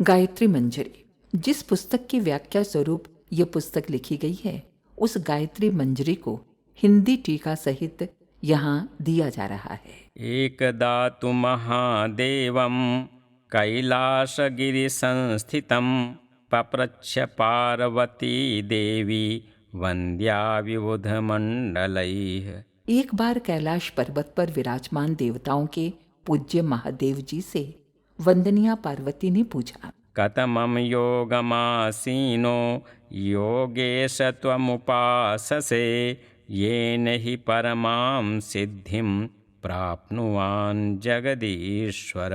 गायत्री मंजरी। जिस पुस्तक की व्याख्या स्वरूप ये पुस्तक लिखी गई है, उस गायत्री मंजरी को हिंदी टीका सहित यहाँ दिया जा रहा है। एकदा तु महादेवं कैलासगिरिसंस्थितं पप्रच्छ पार्वती देवी वन्द्या विबुधमण्डलैः। एक बार कैलाश पर्वत पर विराजमान देवताओं के पूज्य महादेव जी से वंदनिया पार्वती ने पूछा, कतमं योगमासीनो योगेश त्वमुपाससे येन हि परमां सिद्धिं प्राप्नुवान् जगदीश्वर।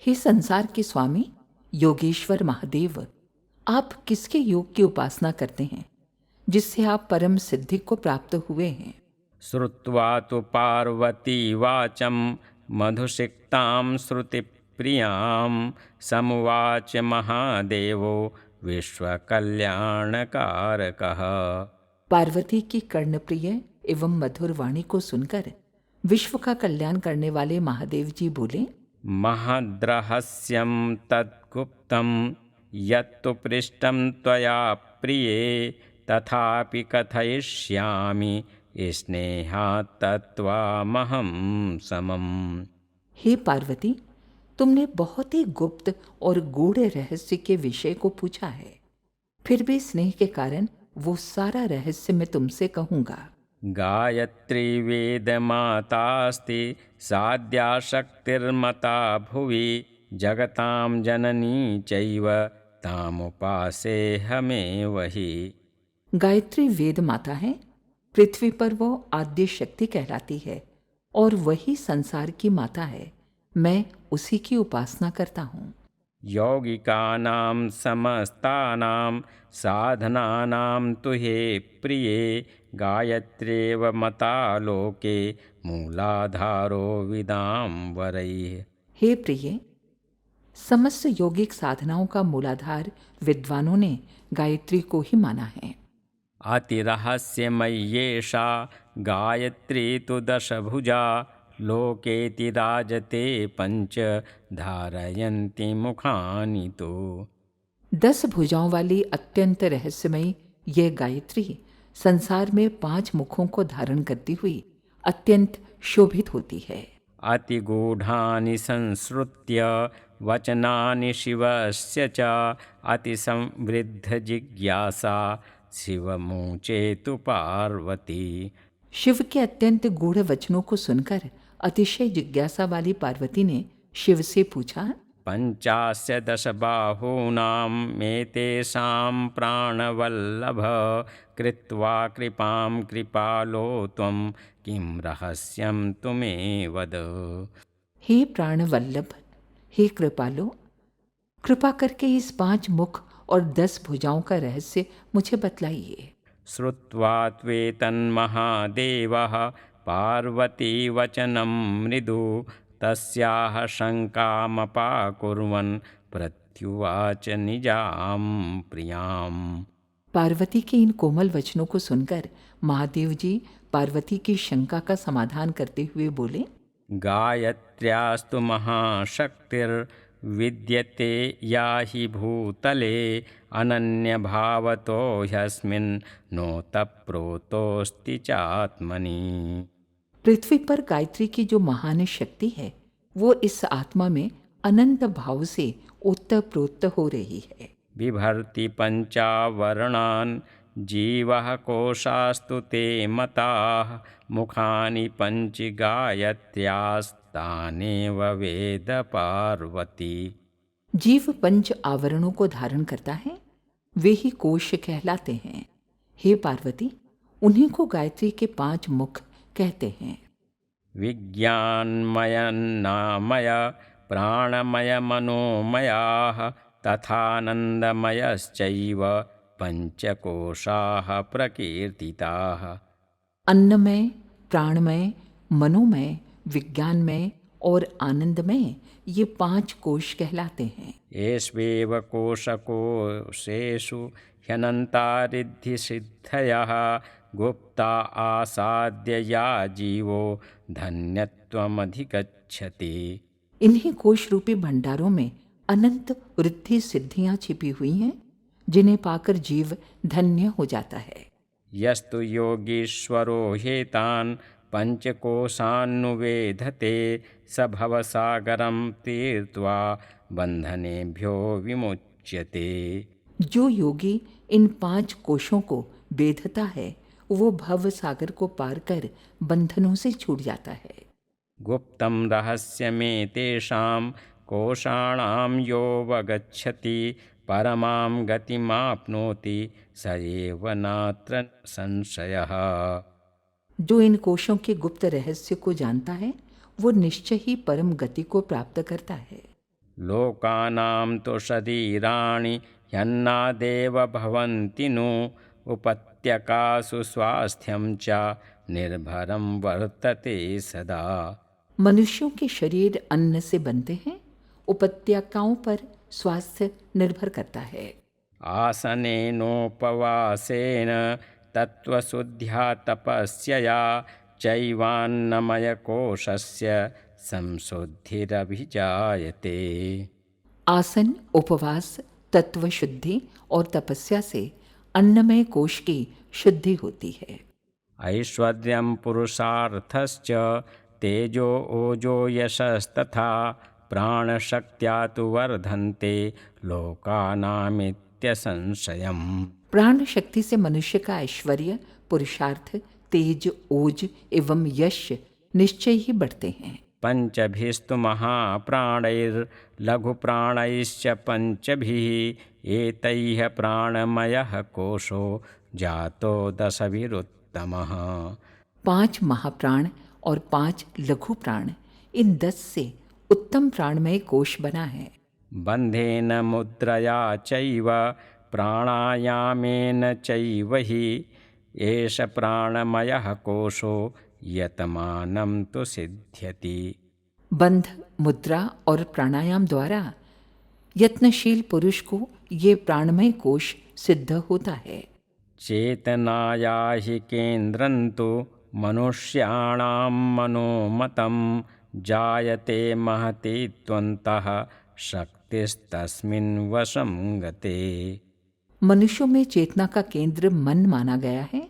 हे संसार के स्वामी योगेश्वर महादेव, आप किसके योग की उपासना करते हैं जिससे आप परम सिद्धि को प्राप्त हुए हैं? श्रुत्वा तु पार्वती वाचं मधुसिक्तां श्रुतिप्रियां समुवाच महादेवो विश्वकल्याणकारकः। पार्वती की कर्णप्रिय एवं मधुर वाणी को सुनकर विश्व का कल्याण करने वाले महादेव जी बोले, महद्रहस्यं तद्गुप्तं यत्तु पृष्टं त्वया प्रिये तथापि कथयिष्यामि स्नेहात् तत्त्वामहं समम्। हे पार्वती, तुमने बहुत ही गुप्त और गूढ़ रहस्य के विषय को पूछा है, फिर भी स्नेह के कारण वो सारा रहस्य मैं तुमसे कहूँगा। गायत्री वेदमातास्ति साध्या शक्तिर्मता भुवि जगतां जननी चैव तामुपासेऽहमेव हि। गायत्री वेद माता है, पृथ्वी पर वो आद्य शक्ति कहलाती है और वही संसार की माता है। मैं उसी की उपासना करता हूँ। यौगिकानां समस्तानां साधनानां तु हे प्रिये गायत्र्येव मता लोके मूलाधारो विदाम्बरैः। हे प्रिय, समस्त योगिक साधनाओं का मूलाधार विद्वानों ने गायत्री को ही माना है। अतिरहस्यमय्येषा गायत्री तु दशभुजा लोकेति राजते पंच धारयन्ति मुखानि तो। 10 भुजाओं वाली अत्यंत रहस्यमयी यह गायत्री संसार में 5 मुखों को धारण करती हुई अत्यंत शोभित होती है। अतिगूढ़ानि संसृत्य वचनानि शिवस्य च अतिसंवृद्ध जिज्ञासा शिवमुचेतु पार्वती। शिव के अत्यंत गूढ़ वचनों को सुनकर अतिशय जिज्ञासा वाली पार्वती ने शिव से पूछा, पंचास्य दश बाहूनां मेतेषां प्राणवल्लभ कृत्वा कृपां कृपालो त्वं किं रहस्यं तु मे वद। हे प्राणवल्लभ, हे कृपालो, कृपा करके इस 5 मुख और 10 भुजाओं का रहस्य मुझे बतलाइए। श्रुत्वा त्वेतन्महादेवः पार्वती वचनं मृदु तस्याः शङ्कामपाकुर्वन् प्रत्युवाच निजां प्रियाम्। पार्वती के इन कोमल वचनों को सुनकर महादेव जी पार्वती की शंका का समाधान करते हुए बोले, गायत्र्यास्तु महाशक्तिर्विद्यते या हि भूतले अनन्यभावतो ह्यस्मिन् नोतप्रोतोऽस्ति चात्मनि। पृथ्वी पर गायत्री की जो महान शक्ति है, वो इस आत्मा में अनंत भाव से ओतप्रोत हो रही है। बिभर्ति पंचावरणान् जीवः कोशास्तु ते मताः मुखानि पंच गायत्र्यास्तानेव वेद पार्वती। जीव 5 आवरणों को धारण करता है, वे ही कोश कहलाते हैं। हे पार्वती, उन्हीं को गायत्री के 5 मुख कहते हैं। विज्ञानमयन्नामय प्राणमय मनोमयाः तथानन्दमयश्चैव पंचकोशाः प्रकीर्तिताः। अन्नमय, प्राणमय, मनोमय, विज्ञानमय और आनंदमय, ये 5 कोश कहलाते हैं। येष्वेव कोशकोशेषु ह्यनन्ता रिद्धिसिद्धयः गुप्ता आसाद्य या जीवो धन्यत्वमधिगच्छति। इन्हीं कोश रूपी भंडारों में अनंत वृद्धि सिद्धियां छिपी हुई हैं जिन्हें पाकर जीव धन्य हो जाता है। यस्तु योगीश्वरो हेतान् पंचकोशान्नुवेधते स भवसागरं तीर्त्वा बंधनेभ्यो विमुच्यते। जो योगी इन 5 कोशों को बेधता है वो भव सागर को पार कर बंधनों से छूट जाता है। गुप्तं रहस्यमेतेषां कोशाणां योऽवगच्छति परमां गतिमाप्नोति स एव नात्र संशयः। जो इन कोशों के गुप्त रहस्य को जानता है वो निश्चय ही परम गति को प्राप्त करता है। लोकानां तु शरीराणि ह्यन्नादेव भवन्ति नु उपत्यकासु स्वास्थ्यं च निर्भरं वर्तते सदा। मनुष्यों के शरीर अन्न से बनते हैं, उपत्यकाओं पर स्वास्थ्य निर्भर करता है। आसनेनोपवासेन तत्त्वशुद्ध्या तपस्यया चैवान्नमयकोशस्य संशुद्धिरभिजायते। आसन, उपवास, तत्व शुद्धि और तपस्या से अन्नमय कोश की शुद्धि होती है। ऐश्वर्यं पुरुषार्थश्च तेजो ओजो यशस्तथा प्राणशक्त्या तु वर्धन्ते लोकानामित्यसंशयम्। प्राण शक्ति से मनुष्य का ऐश्वर्य, पुरुषार्थ, तेज, ओज एवं यश निश्चय ही बढ़ते हैं। पंचभिस्तु महाप्राणैर्लघुप्राणैश्च पंचभिः एतैः प्राणमयः कोशो जातो दशभिरुत्तमः। 5 महाप्राण और 5 लघु प्राण, इन 10 से उत्तम प्राणमय कोश बना है। बंधेन मुद्रया चैव प्राणायामेन चैव हि एष प्राणमयः कोशो यतमानं तु सिद्ध्यति। बंध, मुद्रा और प्राणायाम द्वारा यत्नशील पुरुष को ये प्राणमय कोश सिद्ध होता है। चेतनाया हि केन्द्रं तु मनुष्याणां मनोमतं जायते महती त्वन्तः शक्तिस्तस्मिन् वशं गते। मनुष्यों में चेतना का केंद्र मन माना गया है,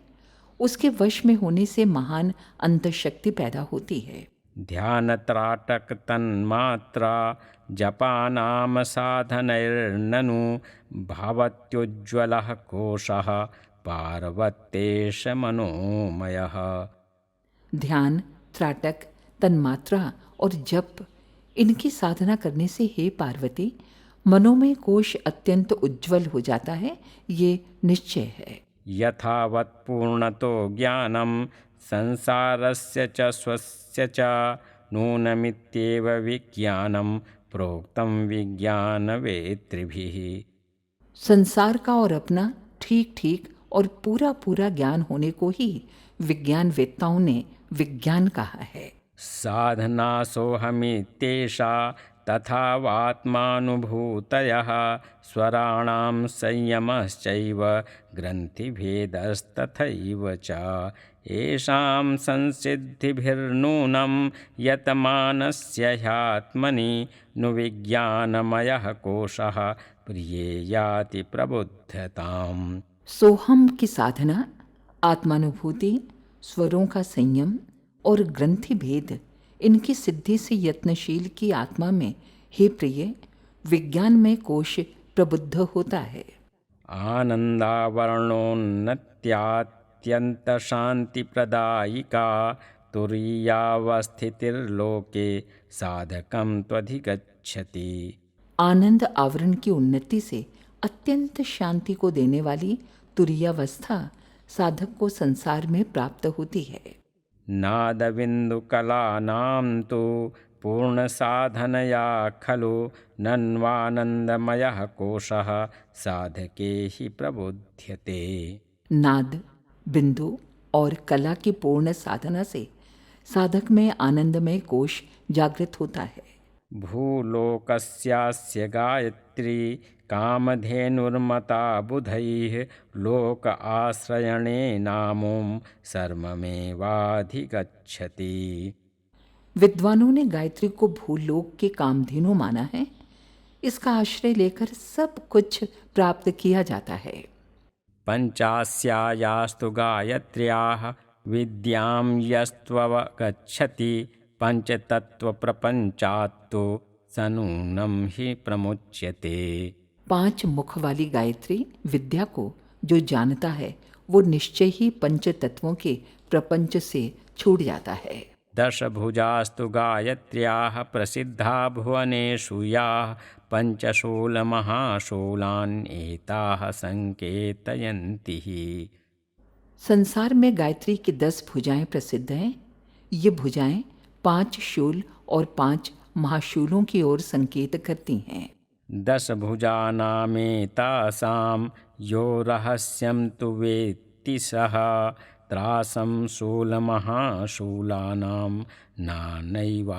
उसके वश में होने से महान अंतःशक्ति पैदा होती है। ध्यानत्राटक तन्मात्रा जपानाम साधनैर्ननु भवत्युज्ज्वलः कोशः पार्वत्येश मनोमयः। ध्यान, त्राटक, तन्मात्रा और जप, इनकी साधना करने से हे पार्वती मनोमय कोश अत्यंत उज्ज्वल हो जाता है, ये निश्चय है। यथावत् पूर्णतो ज्ञानं संसारस्य च स्वस्य च नूनमित्येव विज्ञानं प्रोक्तं विज्ञानवेत्तृभिः। संसार का और अपना ठीक ठीक और पूरा पूरा ज्ञान होने को ही विज्ञान वेत्ताओं ने विज्ञान कहा है। साधना सोहमित्येषा तथावात्मानुभूतयः स्वराणां संयमश्चैव ग्रन्थिभेदस्तथैव च येषां संसिद्धिभिर्नूनं यतमानस्य ह्यात्मनि नु विज्ञानमयः कोशः प्रिये याति प्रबुद्धताम्। सोहम की साधना, आत्मानुभूति, स्वरों का संयम और ग्रंथि भेद, इनकी सिद्धि से यत्नशील की आत्मा में हे प्रिय विज्ञान में कोश प्रबुद्ध होता है। आनंदावरणोन्नत्यात्यंत शांति प्रदायिका तुरीयावस्थितिर्लोके साधकं त्वधिगच्छति। आनंद आवरण की उन्नति से अत्यंत शांति को देने वाली तुरीयावस्था साधक को संसार में प्राप्त होती है। नादबिन्दुकलानां तु पूर्णसाधनया खलु नन्वानन्दमयः कोशः साधके हि प्रबुध्यते। नाद, बिंदु और कला की पूर्ण साधना से साधक में आनंदमय कोश जागृत होता है। भूलोकस्यास्य गायत्री कामधेनुर्मता बुधैः लोक आश्रयणेनामुं सर्वमेवाधिगच्छति। विद्वानों ने गायत्री को भूलोक के कामधेनु माना है, इसका आश्रय लेकर सब कुछ प्राप्त किया जाता है। पञ्चास्यायास्तु गायत्र्याः विद्यां यस्त्ववगच्छति पञ्चतत्त्वप्रपञ्चात्तु स नूनं हि प्रमुच्यते। 5 मुख वाली गायत्री विद्या को जो जानता है वो निश्चय ही पंच तत्वों के प्रपंच से छूट जाता है। दशभुजास्तु गायत्र्याः प्रसिद्धा भुवनेषु याः पञ्चशूलमहाशूलान् एताः संकेतयन्ति। संसार में गायत्री की 10 भुजाएं प्रसिद्ध हैं। ये भुजाएं 5 शूल और 5 महाशूलों की ओर संकेत करती हैं। दशभुजानामेतासां यो रहस्यं तु वेत्ति सः त्रासं शूलमहाशूलानां नानैवावगच्छति।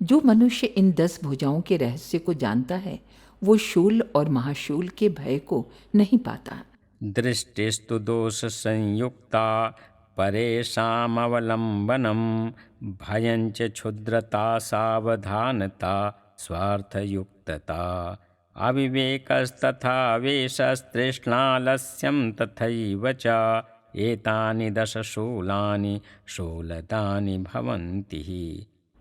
जो मनुष्य इन 10 भुजाओं के रहस्य को जानता है वो शूल और महाशूल के भय को नहीं पाता। दृष्टिस्तु दोष संयुक्ता परेषामवलम्बनं भयं च क्षुद्रता सावधानता स्वार्थयुक्तता अविवेकस्तथा वेशस्तृष्णालस्यं तथैव च एतानि दशशूलानि शूलतानि भवन्ति।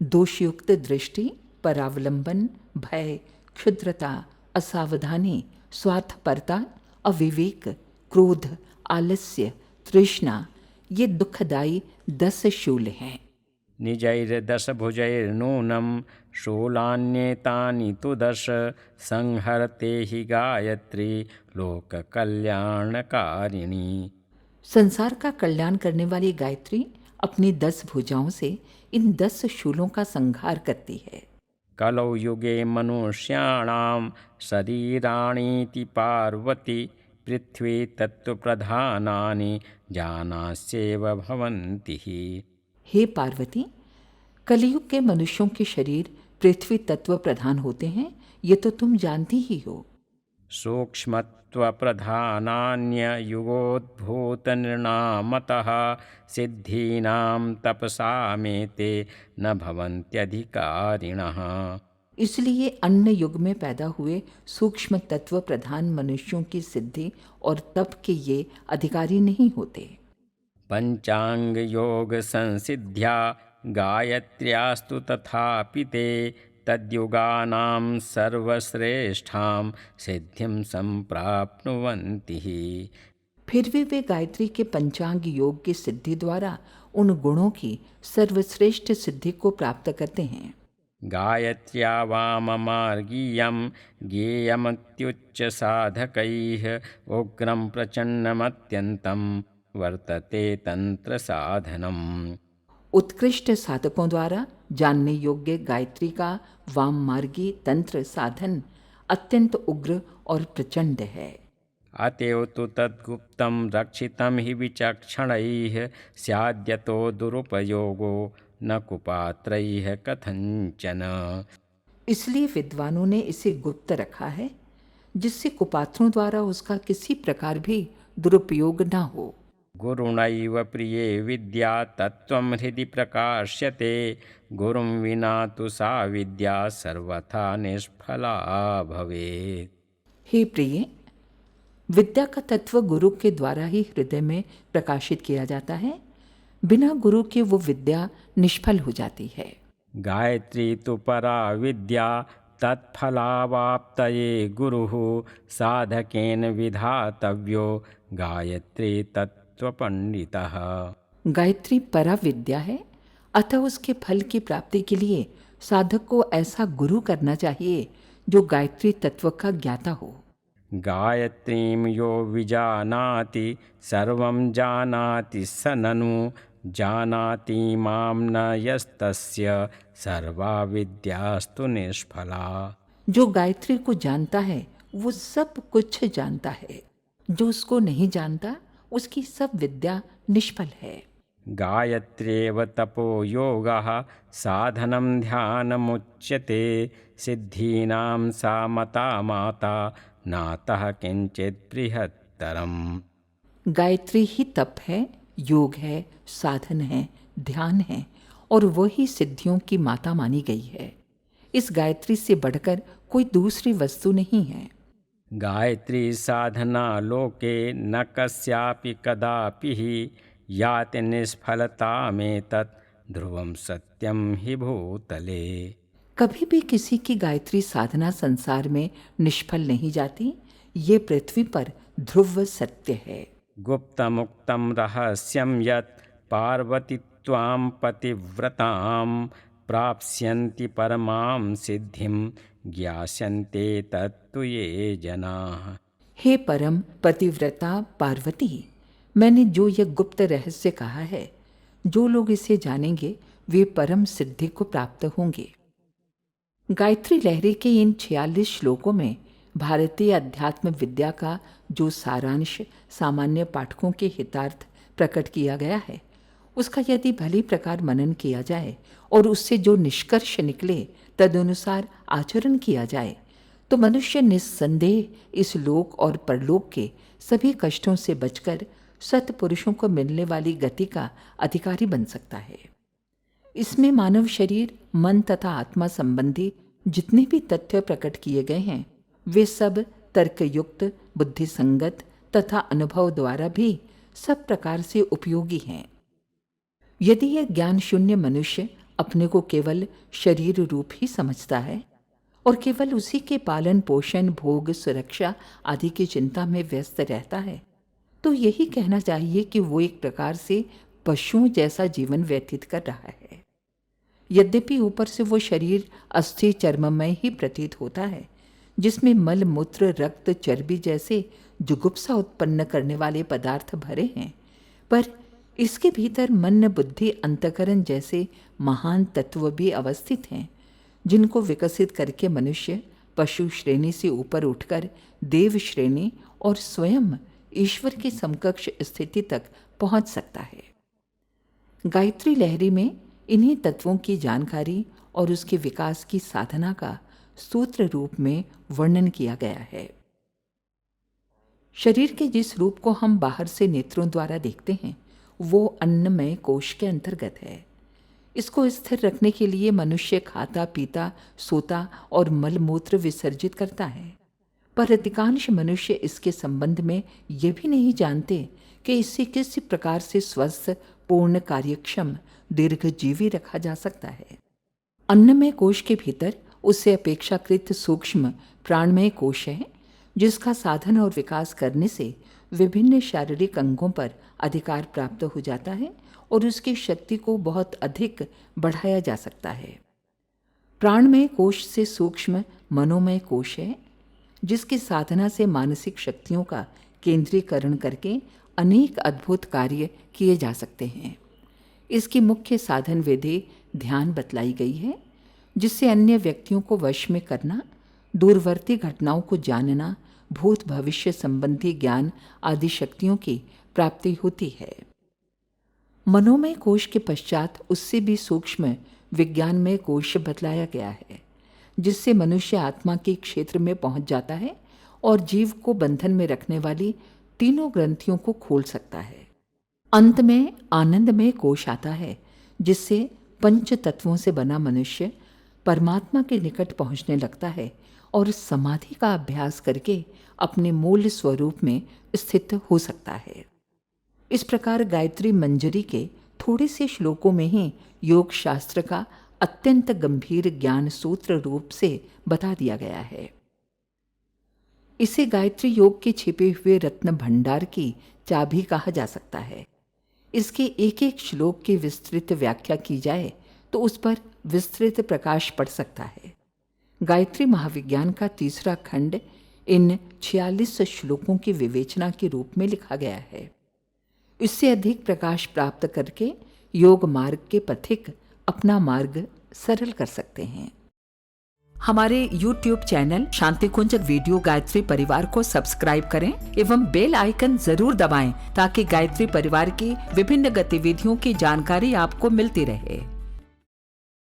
दोषयुक्त दृष्टि, परावलंबन, भय, क्षुद्रता, असावधानी, स्वार्थपरता, अविवेक, क्रोध, आलस्य, तृष्णा ये दुखदायी 10 शूल हैं। निजैर्दशभुजैर्नूनं शूलान्येतानि तु 10 संहरते हि गायत्री लोककल्याणकारिणी। संसार का कल्याण करने वाली गायत्री अपनी 10 भुजाओं से इन 10 शूलों का संहार करती है। कलौ युगे मनुष्याणां शरीराणीति पार्वती पृथ्वी तत्त्वप्रधानानि जानास्येव भवन्ति। हे पार्वती, कलयुग के मनुष्यों के शरीर पृथ्वी तत्व प्रधान होते हैं, ये तो तुम जानती ही हो। सूक्ष्मत्वप्रधानान्ययुगोद्भूतनिर्णामतः सिद्धीनां तपसामेते न भवन्त्यधिकारिणः। इसलिए अन्य युग में पैदा हुए सूक्ष्म तत्व प्रधान मनुष्यों की सिद्धि और तप के ये अधिकारी नहीं होते। पंचांग योग संसिद्ध्या गायत्र्यास्तु तथापि ते तद्युगानां सर्वश्रेष्ठां सिद्धिं संप्राप्नुवन्ति। फिर भी वे गायत्री के पंचांग योग की सिद्धि द्वारा उन गुणों की सर्वश्रेष्ठ सिद्धि को प्राप्त करते हैं। गायत्र्या वाममार्गीयं ज्ञेयमत्युच्च साधकैः उग्रं प्रचण्डमत्यन्तं वर्तते तंत्र साधनम्। उत्कृष्ट साधकों द्वारा जानने योग्य गायत्री का वाम मार्गी तंत्र साधन अत्यंत उग्र और प्रचंड है। अतएव तु तद्गुप्तं रक्षितं हि विचक्षणैः स्याद्यतो दुरुपयोगो न कुपात्रैः कथंचन। इसलिए विद्वानों ने इसे गुप्त रखा है जिससे कुपात्रों द्वारा उसका किसी प्रकार भी दुरुपयोग न हो। गुरुणैव प्रिये विद्या तत्त्वं हृदि प्रकाश्यते गुरुं विना तु सा विद्या सर्वथा निष्फला भवेत्। हे प्रिय, विद्या का तत्व गुरु के द्वारा ही हृदय में प्रकाशित किया जाता है। बिना गुरु के वो विद्या निष्फल हो जाती है। गायत्री तु परा विद्या तत्फलावाप्तये गुरुः साधकेन विधातव्यो गायत्री तत्त्वपंडितः। गायत्री परा विद्या है, अतः उसके फल की प्राप्ति के लिए साधक को ऐसा गुरु करना चाहिए जो गायत्री तत्व का ज्ञाता हो। गायत्रीं यो विजानाति सर्वं जानाति स ननु जानाति मां न यस्तस्य सर्वा विद्यास्तु निष्फला। जो गायत्री को जानता है वो सब कुछ जानता है, जो उसको नहीं जानता उसकी सब विद्या निष्फल है। गायत्र्येव तपो योगः साधनं ध्यानमुच्यते सिद्धीनां सा मता माता नातः किंचित बृहत्तरम्। गायत्री ही तप है, योग है, साधन है, ध्यान है और वही सिद्धियों की माता मानी गई है। इस गायत्री से बढ़कर कोई दूसरी वस्तु नहीं है। गायत्री साधना लोके न कस्यापि कदापि हि याति निष्फलतामेतत् ध्रुवं सत्यम हि भूतले। कभी भी किसी की गायत्री साधना संसार में निष्फल नहीं जाती, ये पृथ्वी पर ध्रुव सत्य है। गुप्तमुक्तं रहस्यं यत् पार्वती त्वां पतिव्रतां प्राप्स्यन्ति परमां सिद्धिं ज्ञास्यन्ते तत्तु ये जनाः। हे परम पतिव्रता पार्वती, मैंने जो यह गुप्त रहस्य कहा है, जो लोग इसे जानेंगे वे परम सिद्धि को प्राप्त होंगे। गायत्री लहरी के इन 46 श्लोकों में भारतीय अध्यात्म विद्या का जो सारांश सामान्य पाठकों के हितार्थ प्रकट किया गया है, उसका यदि भली प्रकार मनन किया जाए और उससे जो निष्कर्ष निकले तदनुसार आचरण किया जाए, तो मनुष्य निस्संदेह इस लोक और परलोक के सभी कष्टों से बचकर सत्पुरुषों को मिलने वाली गति का अधिकारी बन सकता है। इसमें मानव शरीर, मन तथा आत्मा संबंधी जितने भी तथ्य प्रकट किए गए हैं, वे सब तर्कयुक्त, बुद्धि संगत तथा अनुभव द्वारा भी सब प्रकार से उपयोगी हैं। यदि यह ज्ञान शून्य मनुष्य अपने को केवल शरीर रूप ही समझता है और केवल उसी के पालन पोषण, भोग, सुरक्षा आदि की चिंता में व्यस्त रहता है, तो यही कहना चाहिए कि वो एक प्रकार से पशुओं जैसा जीवन व्यतीत कर रहा है। यद्यपि ऊपर से वो शरीर अस्थि चर्ममय ही प्रतीत होता है, जिसमें मल, मूत्र, रक्त, चर्बी जैसे जुगुप्सा उत्पन्न करने वाले पदार्थ भरे हैं, पर इसके भीतर मन, बुद्धि, अंतःकरण जैसे महान तत्व भी अवस्थित हैं, जिनको विकसित करके मनुष्य पशु श्रेणी से ऊपर उठकर देव श्रेणी और स्वयं ईश्वर की समकक्ष स्थिति तक पहुंच सकता है। गायत्री लहरी में इन्हीं तत्वों की जानकारी और उसके विकास की साधना का सूत्र रूप में वर्णन किया गया है। शरीर के जिस रूप को हम बाहर से नेत्रों द्वारा देखते हैं, वो अन्नमय कोश के अंतर्गत है। इसको स्थिर रखने के लिए मनुष्य खाता, पीता, सोता और मलमूत्र विसर्जित करता है, पर अधिकांश मनुष्य इसके संबंध में ये भी नहीं जानते कि इसे किस प्रकार से स्वस्थ, पूर्ण, कार्यक्षम, दीर्घजीवी रखा जा सकता है। अन्नमय कोश के भीतर उससे अपेक्षाकृत सूक्ष्म प्राणमय कोश है, जिसका साधन और विकास करने से विभिन्न शारीरिक अंगों पर अधिकार प्राप्त हो जाता है और उसकी शक्ति को बहुत अधिक बढ़ाया जा सकता है। प्राणमय कोश से सूक्ष्म मनोमय कोश है, जिसकी साधना से मानसिक शक्तियों का केंद्रीकरण करके अनेक अद्भुत कार्य किए जा सकते हैं। इसकी मुख्य साधन विधि ध्यान बतलाई गई है, जिससे अन्य व्यक्तियों को वश में करना, दूरवर्ती घटनाओं को जानना, भूत भविष्य संबंधी ज्ञान आदि शक्तियों की प्राप्ति होती है। मनोमय कोश के पश्चात उससे भी सूक्ष्म विज्ञानमय कोश बतलाया गया है, जिससे मनुष्य आत्मा के क्षेत्र में पहुंच जाता है और जीव को बंधन में रखने वाली तीनों ग्रंथियों को खोल सकता है। अंत में आनंदमय कोश आता है, जिससे पंच तत्वों से बना मनुष्य परमात्मा के निकट पहुंचने लगता है और समाधि का अभ्यास करके अपने मूल स्वरूप में स्थित हो सकता है। इस प्रकार गायत्री मंजरी के थोड़े से श्लोकों में ही योग शास्त्र का अत्यंत गंभीर ज्ञान सूत्र रूप से बता दिया गया है। इसे गायत्री योग के छिपे हुए रत्न भंडार की चाबी कहा जा सकता है। इसके एक एक श्लोक की विस्तृत व्याख्या की जाए तो उस पर विस्तृत प्रकाश पड़ सकता है। गायत्री महाविज्ञान का तीसरा खंड इन 46 श्लोकों की विवेचना के रूप में लिखा गया है। इससे अधिक प्रकाश प्राप्त करके योग मार्ग के पथिक अपना मार्ग सरल कर सकते हैं। हमारे YouTube चैनल शांति कुंज वीडियो गायत्री परिवार को सब्सक्राइब करें एवं बेल आइकन जरूर दबाएं, ताकि गायत्री परिवार की विभिन्न गतिविधियों की जानकारी आपको मिलती रहे।